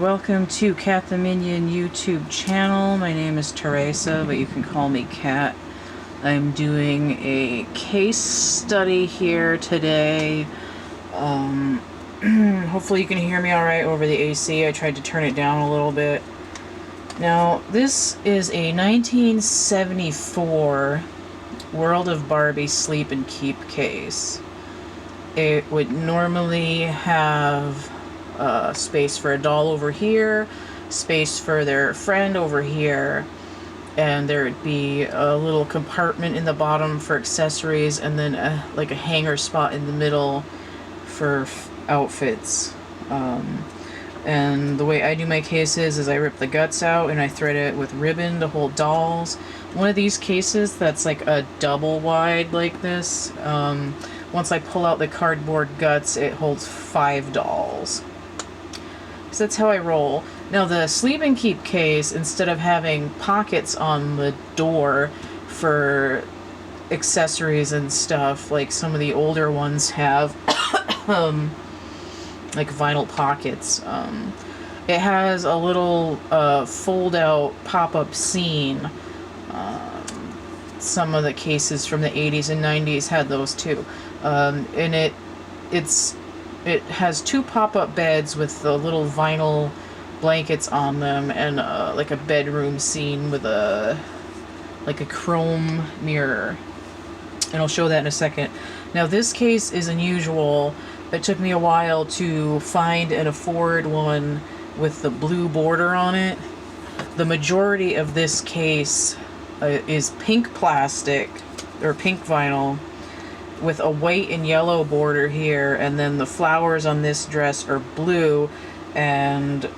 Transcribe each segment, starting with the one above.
welcome to Cat the Minion YouTube channel. My name is Theresa, but you can call me Cat. I'm doing a case study here today. Hopefully you can hear me alright over the AC. I tried to turn it down a little bit. Now, this is a 1974 World of Barbie Sleep and Keep case. It would normally have space for a doll over here, space for their friend over here, and there would be a little compartment in the bottom for accessories, and then like a hanger spot in the middle for outfits. And the way I do my cases is I rip the guts out and I thread it with ribbon to hold dolls. One of these cases that's like a double wide like this, once I pull out the cardboard guts, it holds 5 dolls. So that's how I roll. Now the Sleep and Keep case, instead of having pockets on the door for accessories and stuff like some of the older ones have, like vinyl pockets, it has a little fold-out pop-up scene. Some of the cases from the 80s and 90s had those too. And it has 2 pop-up beds with the little vinyl blankets on them, and like a bedroom scene with a chrome mirror. And I'll show that in a second. Now this case is unusual. It took me a while to find and afford one with the blue border on it. The majority of this case is pink plastic, or pink vinyl, with a white and yellow border here, and then the flowers on this dress are blue, and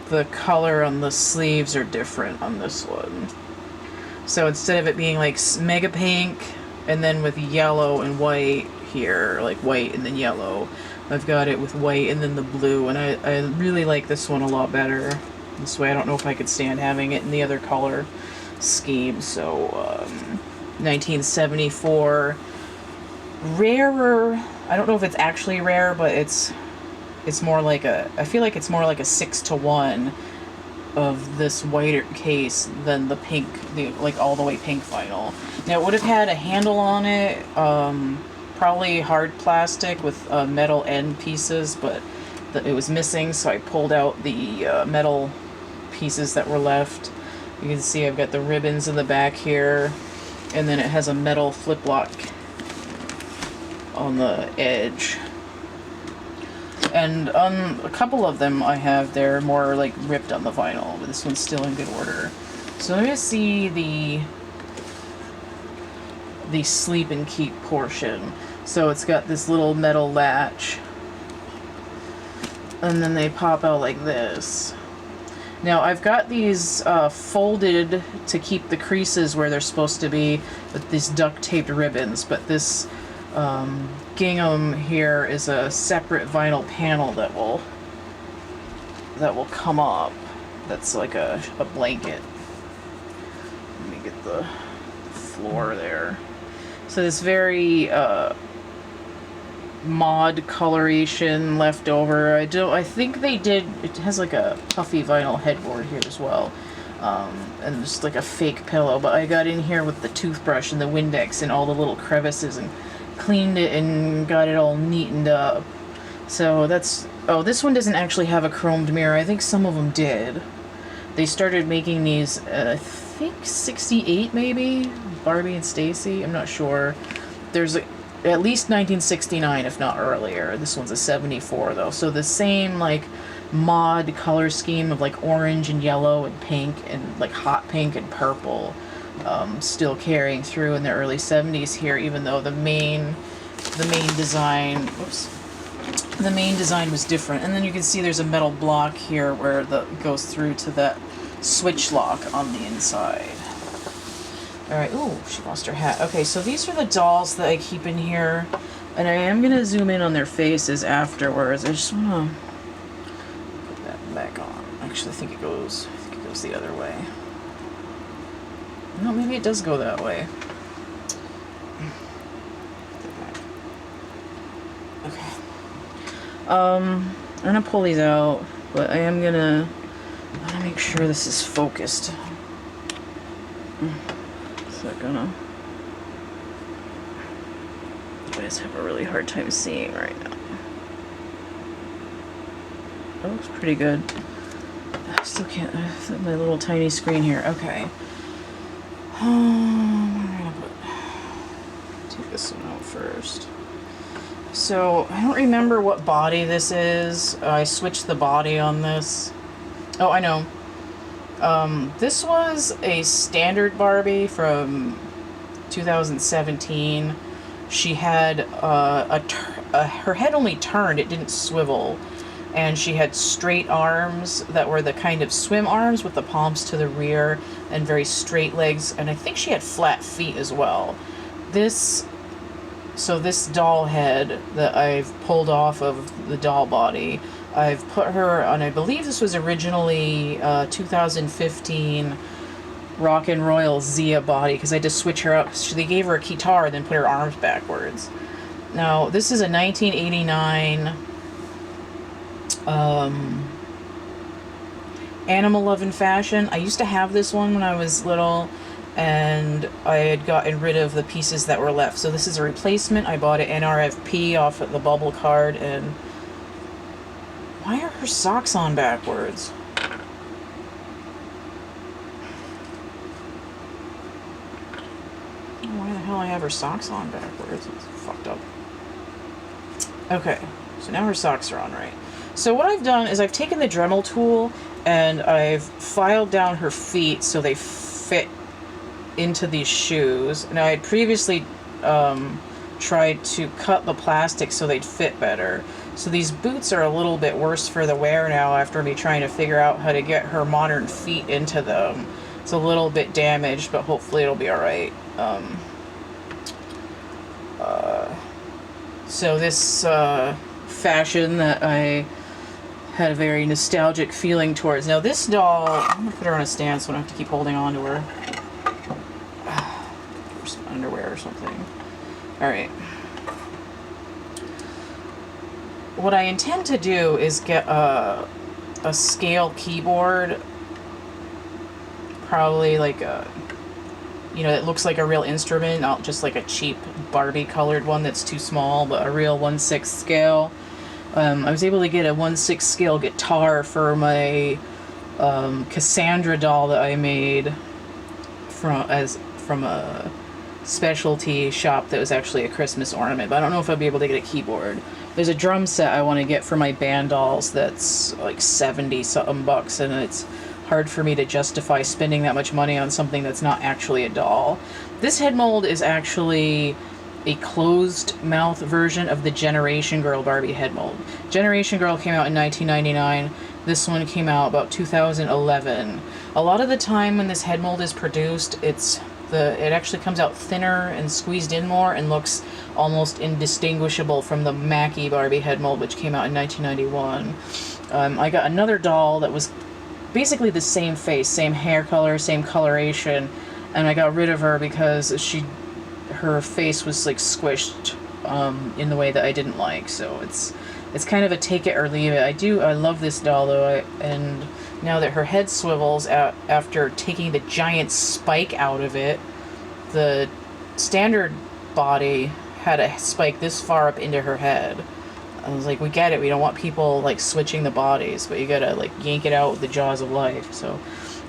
the color on the sleeves are different on this one. So instead of it being like mega pink and then with yellow and white here, like white and then yellow, I've got it with white and then the blue, and I really like this one a lot better. This way I don't know if I could stand having it in the other color scheme. So 1974, rarer. I don't know if it's actually rare, but it's more like I feel like it's more like a 6-to-1 of this whiter case than the pink, like all the way pink vinyl. Now it would have had a handle on it, probably hard plastic with metal end pieces, but it was missing, so I pulled out the metal pieces that were left. You can see I've got the ribbons in the back here, and then it has a metal flip lock on the edge. And on a couple of them I have, they're more like ripped on the vinyl, but this one's still in good order. So let me see the Sleep and Keep portion. So it's got this little metal latch, and then they pop out like this. Now I've got these folded to keep the creases where they're supposed to be with these duct taped ribbons, but this gingham here is a separate vinyl panel that will come up. That's like a blanket. Let me get the floor there. So this very mod coloration left over. I think they did, it has like a puffy vinyl headboard here as well, and just like a fake pillow, but I got in here with the toothbrush and the Windex and all the little crevices and cleaned it and got it all neatened up. So that's, oh, this one doesn't actually have a chromed mirror. I think some of them did. They started making these, I think 68 maybe? Barbie and Stacy? I'm not sure. There's at least 1969, if not earlier. This one's a 74 though. So the same like mod color scheme of like orange and yellow and pink and like hot pink and purple, still carrying through in the early 70s here, even though the main design, the main design was different. And then you can see there's a metal block here where it goes through to that switch lock on the inside. Alright, ooh, she lost her hat. Okay, so these are the dolls that I keep in here, and I am going to zoom in on their faces afterwards. I just want to put that back on. Actually, I think it goes the other way. No, maybe it does go that way. Okay. I'm gonna pull these out. But I am gonna make sure this is focused. Is that gonna... I just have a really hard time seeing right now. That looks pretty good. I still can't... my little tiny screen here. Okay. I'm gonna take this one out first. So, I don't remember what body this is. I switched the body on this. Oh, I know. This was a standard Barbie from 2017. She had her head only turned, it didn't swivel. And she had straight arms that were the kind of swim arms with the palms to the rear and very straight legs. And I think she had flat feet as well. This doll head that I've pulled off of the doll body, I've put her on, I believe this was originally 2015 Rock and Royal Zia body, because I just switch her up. So they gave her a guitar and then put her arms backwards. Now, this is a 1989 Animal Lovin' Fashion. I used to have this one when I was little, and I had gotten rid of the pieces that were left. So this is a replacement. I bought it NRFP off of the bubble card. And why are her socks on backwards? Why the hell I have her socks on backwards? It's fucked up. Okay, so now her socks are on right. So what I've done is I've taken the Dremel tool and I've filed down her feet so they fit into these shoes. Now, I had previously tried to cut the plastic so they'd fit better. So these boots are a little bit worse for the wear now after me trying to figure out how to get her modern feet into them. It's a little bit damaged, but hopefully it'll be alright. So this fashion that I had a very nostalgic feeling towards. Now this doll, I'm going to put her on a stand so I don't have to keep holding on to her. Or some underwear or something. Alright. What I intend to do is get a scale keyboard. Probably like a, you know, it looks like a real instrument, not just like a cheap Barbie colored one that's too small, but a real 1/6 scale. I was able to get a 1/6 scale guitar for my Cassandra doll that I made from a specialty shop that was actually a Christmas ornament, but I don't know if I'll be able to get a keyboard. There's a drum set I want to get for my band dolls that's like 70 something bucks, and it's hard for me to justify spending that much money on something that's not actually a doll. This head mold is actually a closed mouth version of the Generation Girl Barbie head mold. Generation Girl came out in 1999. This one came out about 2011. A lot of the time when this head mold is produced, it actually comes out thinner and squeezed in more and looks almost indistinguishable from the Mackie Barbie head mold, which came out in 1991. I got another doll that was basically the same face, same hair color, same coloration, and I got rid of her because her face was like squished in the way that I didn't like. So it's kind of a take it or leave it. I love this doll though, and now that her head swivels after taking the giant spike out of it, the standard body had a spike this far up into her head. I was like, we get it, we don't want people like switching the bodies, but you gotta like yank it out with the jaws of life. So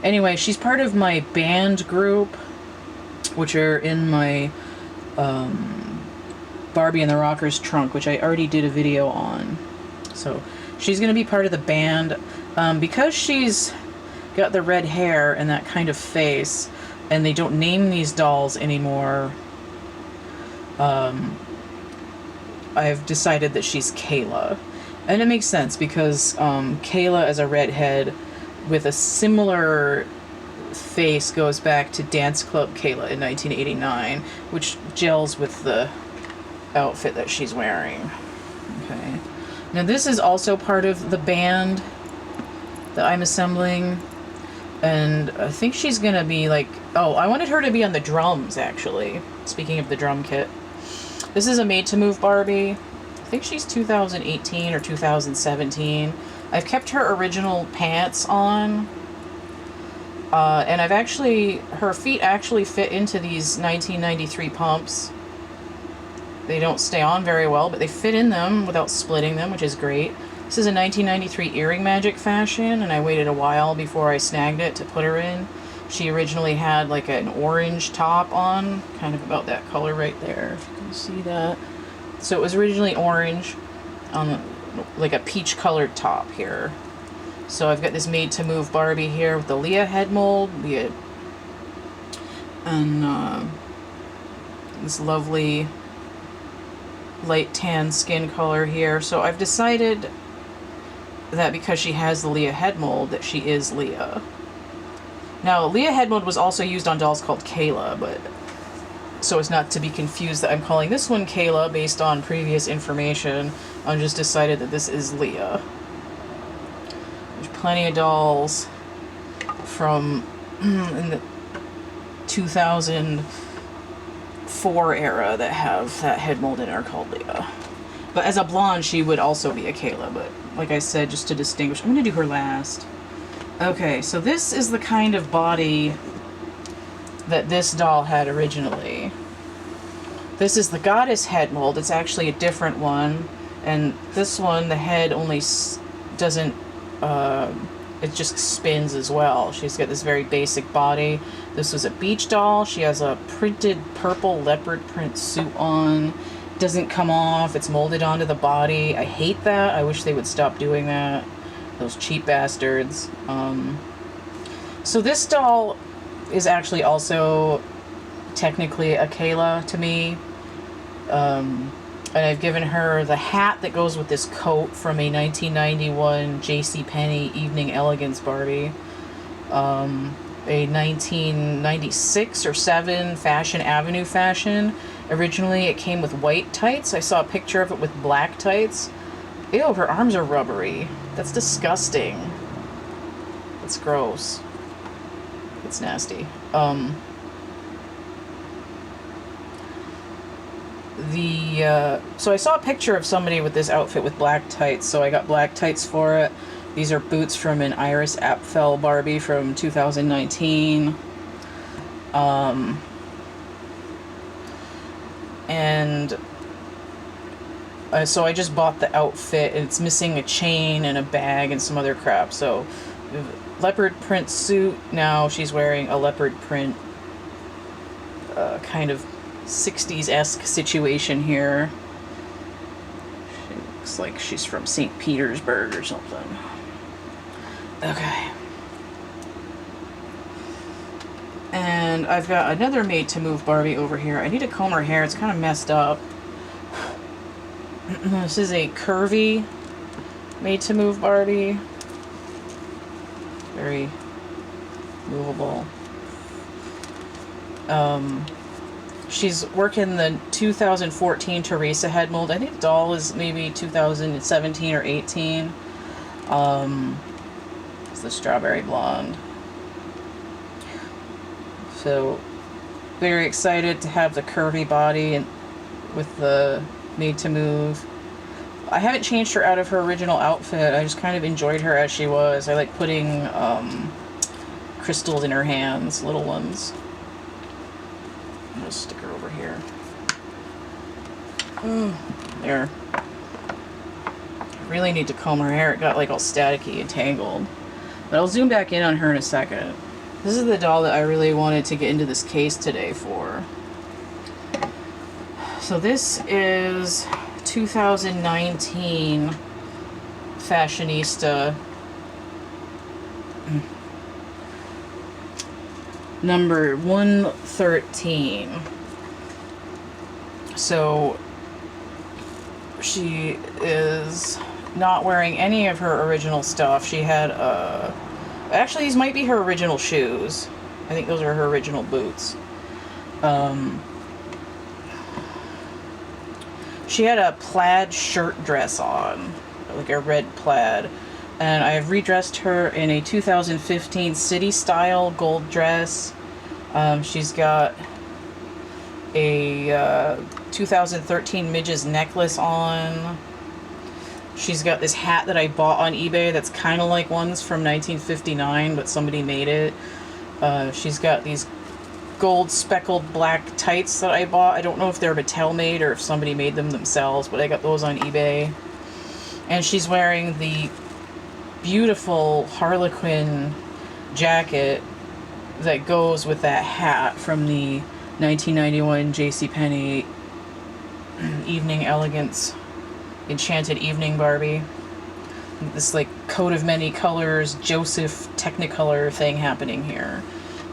anyway, she's part of my band group, which are in my Barbie and the Rockers trunk, which I already did a video on. So she's gonna be part of the band. Because she's got the red hair and that kind of face, and they don't name these dolls anymore, I've decided that she's Kayla. And it makes sense because Kayla as a redhead with a similar face goes back to Dance Club Kayla in 1989, which gels with the outfit that she's wearing. Okay. Now this is also part of the band that I'm assembling, and I think she's gonna be like, oh, I wanted her to be on the drums actually, speaking of the drum kit. This is a Made to Move Barbie. I think she's 2018 or 2017. I've kept her original pants on, and I've actually, her feet actually fit into these 1993 pumps. They don't stay on very well, but they fit in them without splitting them, which is great. This is a 1993 Earring Magic fashion, and I waited a while before I snagged it to put her in. She originally had like an orange top on, kind of about that color right there, if you can see that. So it was originally orange on like a peach colored top here. So I've got this Made to Move Barbie here with the Leah head mold, and this lovely light tan skin color here. So I've decided that because she has the Leah head mold that she is Leah. Now, Leah head mold was also used on dolls called Kayla, but so as not to be confused that I'm calling this one Kayla based on previous information, I just decided that this is Leah. There's plenty of dolls from in the 2004 era that have that head mold in her called Leah. But as a blonde, she would also be a Kayla, but like I said, just to distinguish, I'm going to do her last. Okay, so this is the kind of body that this doll had originally. This is the Goddess head mold. It's actually a different one, and this one, the head only doesn't, it just spins as well. She's got this very basic body. This was a beach doll. She has a printed purple leopard print suit on. Doesn't come off. It's molded onto the body. I hate that. I wish they would stop doing that. Those cheap bastards. So this doll is actually also technically a Kayla to me. And I've given her the hat that goes with this coat from a 1991 JCPenney Evening Elegance Barbie. A 1996 or 7 Fashion Avenue fashion. Originally it came with white tights. I saw a picture of it with black tights. Ew, her arms are rubbery. That's disgusting. That's gross. It's nasty. So I saw a picture of somebody with this outfit with black tights, so I got black tights for it. These are boots from an Iris Apfel Barbie from 2019. So I just bought the outfit, and it's missing a chain and a bag and some other crap. So leopard print suit. Now she's wearing a leopard print kind of 60s-esque situation here. She looks like she's from St. Petersburg or something. Okay. And I've got another Made to Move Barbie over here. I need to comb her hair. It's kind of messed up. This is a curvy Made to Move Barbie. Very movable. She's working the 2014 Theresa head mold. I think the doll is maybe 2017 or 18. It's the strawberry blonde. So, very excited to have the curvy body and with the Made to Move. I haven't changed her out of her original outfit. I just kind of enjoyed her as she was. I like putting crystals in her hands, little ones. I'm gonna stick her over here. There. I really need to comb her hair. It got like all staticky and tangled. But I'll zoom back in on her in a second. This is the doll that I really wanted to get into this case today for. So this is 2019 Fashionista number 113. So she is not wearing any of her original stuff. She had actually these might be her original shoes. I think those are her original boots. She had a plaid shirt dress on, like a red plaid, and I've redressed her in a 2015 City Style gold dress. She's got a 2013 Midges necklace on. She's got this hat that I bought on eBay that's kind of like ones from 1959, but somebody made it. She's got these gold speckled black tights that I bought. I don't know if they're Mattel made or if somebody made them themselves, but I got those on eBay. And she's wearing the beautiful Harlequin jacket that goes with that hat from the 1991 JCPenney Evening Elegance Enchanted Evening Barbie. This like coat of many colors, Joseph Technicolor thing happening here.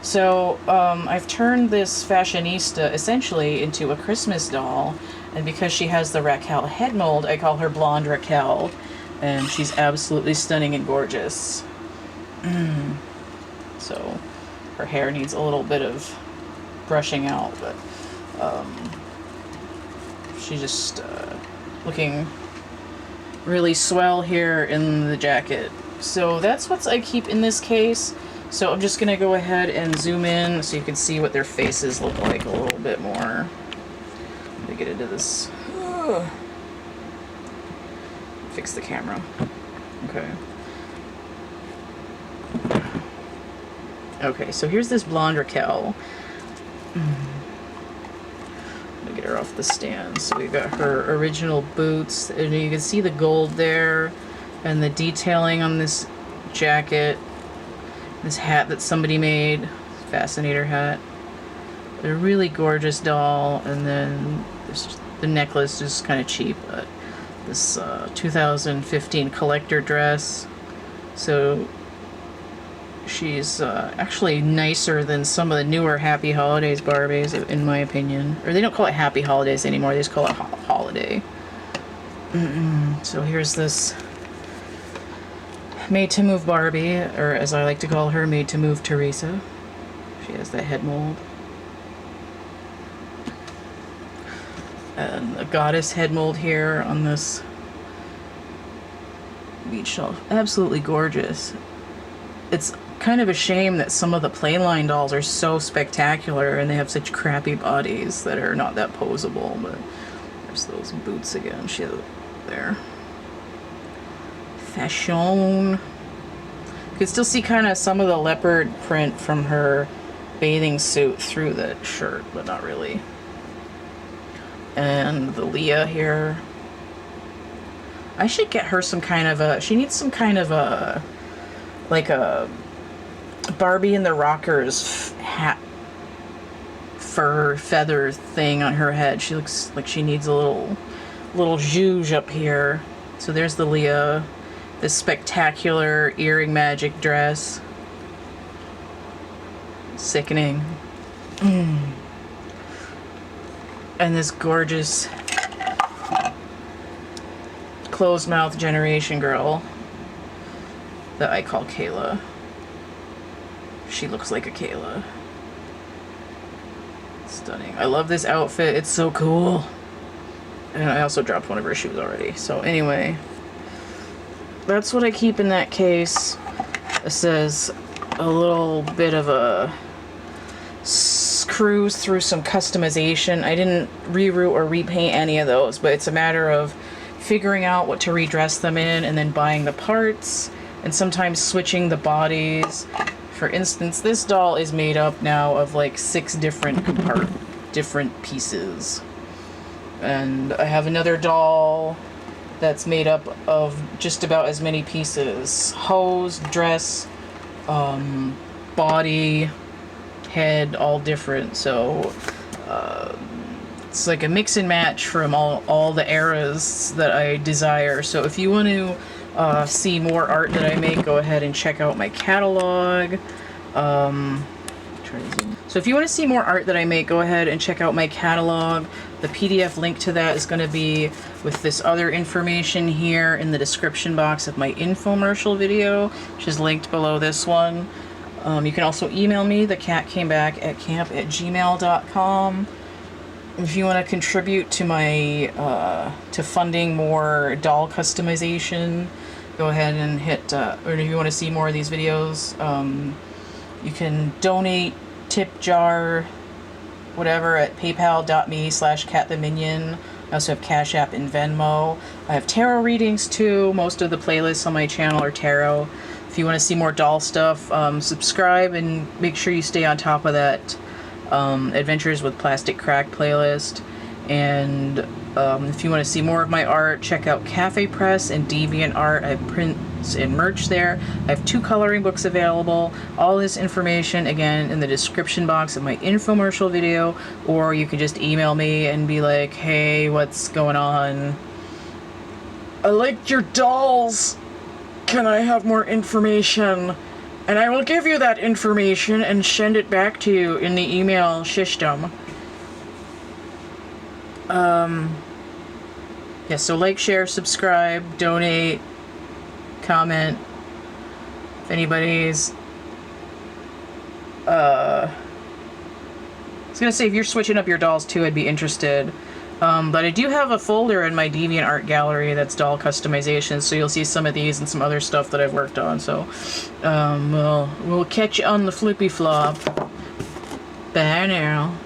So I've turned this Fashionista essentially into a Christmas doll, and because she has the Raquel head mold, I call her Blonde Raquel, and she's absolutely stunning and gorgeous. So her hair needs a little bit of brushing out, but she's just looking really swell here in the jacket. So that's what I keep in this case. So I'm just gonna go ahead and zoom in so you can see what their faces look like a little bit more. Let me get into this. Fix the camera. Okay. Okay, so here's this Blonde Raquel. Get her off the stand. So we got her original boots, and you can see the gold there, and the detailing on this jacket, this hat that somebody made, Fascinator hat. A really gorgeous doll, and then the necklace is kind of cheap, but this 2015 collector dress. So she's actually nicer than some of the newer Happy Holidays Barbies, in my opinion. Or they don't call it Happy Holidays anymore, they just call it Holiday. So here's this Made to Move Barbie, or as I like to call her, Made to Move Theresa. She has that head mold. And a goddess head mold here on this beach shelf. Absolutely gorgeous. It's kind of a shame that some of the plainline dolls are so spectacular and they have such crappy bodies that are not that posable, but there's those boots again. She has it there. Fashion. You can still see kind of some of the leopard print from her bathing suit through that shirt, but not really. And the Leah here. I should get her some kind of a, she needs some kind of a, like a Barbie and the Rockers hat, fur feather thing on her head. She looks like she needs a little zhuzh up here. So there's the Leah, this spectacular earring magic dress. Sickening. And this gorgeous closed mouth generation girl that I call Kayla. She looks like a Kayla. Stunning. I love this outfit. It's so cool. And I also dropped one of her shoes already. So anyway, that's what I keep in that case. It says a little bit of a cruise through some customization. I didn't reroute or repaint any of those, but it's a matter of figuring out what to redress them in and then buying the parts and sometimes switching the bodies. For instance, this doll is made up now of like 6 different pieces. And I have another doll that's made up of just about as many pieces. Hose, dress, body, head, all different. So it's like a mix and match from all the eras that I desire. So if you want to see more art that I make, go ahead and check out my catalog. So if you want to see more art that I make, go ahead and check out my catalog. The PDF link to that is going to be with this other information here in the description box of my infomercial video, which is linked below this one. You can also email me, thecatcameback@camp@gmail.com. If you want to contribute to my to funding more doll customization, go ahead and hit, or if you want to see more of these videos, you can donate, tip jar, whatever, at paypal.me/cattheminion. I also have Cash App and Venmo. I have tarot readings too. Most of the playlists on my channel are tarot. If you want to see more doll stuff, subscribe and make sure you stay on top of that Adventures with Plastic Crack playlist. And if you want to see more of my art, check out Cafe Press and Deviant Art. I have prints and merch there. I have 2 coloring books available. All this information, again, in the description box of my infomercial video, or you can just email me and be like, hey, what's going on? I liked your dolls. Can I have more information? And I will give you that information and send it back to you in the email system. Yeah, so like, share, subscribe, donate, comment. If anybody's, I was gonna say, if you're switching up your dolls too, I'd be interested. But I do have a folder in my DeviantArt gallery that's doll customization, so you'll see some of these and some other stuff that I've worked on. So, we'll catch you on the flippy flop. Bye now.